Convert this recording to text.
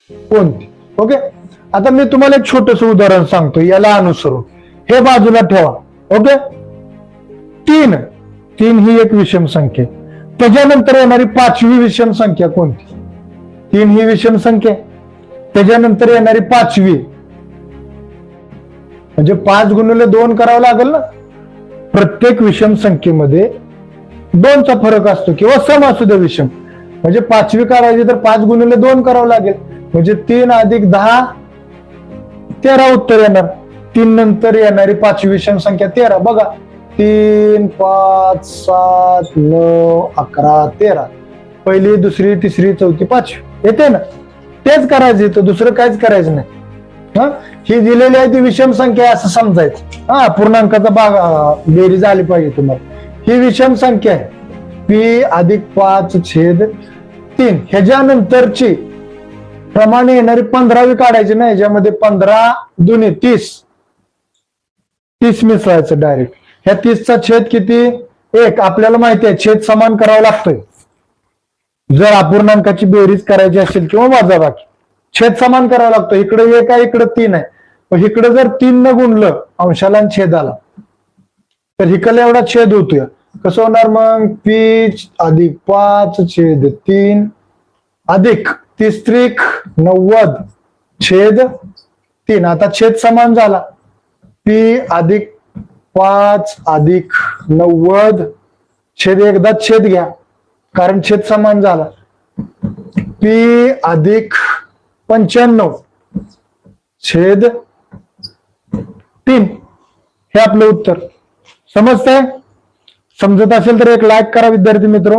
कोणती? ओके, आता मी तुम्हाला एक छोटस उदाहरण सांगतो, याला अनुसरून हे बाजूला ठेवा. ओके, 3 3 ही एक विषम संख्या. त्याच्यानंतर येणारी 5वी विषम संख्या कोणती? 3 ही विषम संख्या, त्याच्यानंतर येणारी 5वी, म्हणजे 5 गुणिले 2 करावं लागेल ना. प्रत्येक विषम संख्येमध्ये 2चा फरक असतो किंवा सम असू दे विषम, म्हणजे 5वी काढायची तर 5 गुणिले 2 करावं लागेल, म्हणजे 3 अधिक 10 13 उत्तर येणार. 3 नंतर येणारी 5वी विषम संख्या 13. बघा, 3 5 7 9 11 13. पहिली, दुसरी, तिसरी, चौथी, 5वी येते ना. तेच करायचं इथं, दुसरं काहीच करायचं नाही. ही दिलेली आहे ती विषम संख्या आहे असं समजायचं. पूर्णांकाचा भाग बेरीज आली पाहिजे तुम्हाला. ही विषम संख्या आहे, p अधिक 5/3. ह्याच्यानंतरची प्रमाणे येणारी 15वी काढायची ना. ह्याच्यामध्ये 15 दुने 30 मिसळायचं डायरेक्ट. ह्या 30चा छेद किती? 1. आपल्याला माहिती आहे छेद समान करावा लागतोय जर अपूर्णांकाची बेरीज करायची असेल किंवा वजाबाकी. छेद समान करावा लागतो. इकडे 1 आहे, इकडे 3 आहे. पण इकडे जर 3 न गुणलं अंशाला आणि छेदाला तर इकडे एवढा छेद होतोय. कसं होणार मग? p अधिक 5/3 अधिक 30 90/3. आता छेद समान झाला. p अधिक 5 अधिक 90 छेद एकदा छेद घ्या कारण छेद समान झाला. p अधिक 95 छेद 3. हे आपलं उत्तर. समजतंय? समजत असेल तर एक लाईक करा विद्यार्थी मित्र.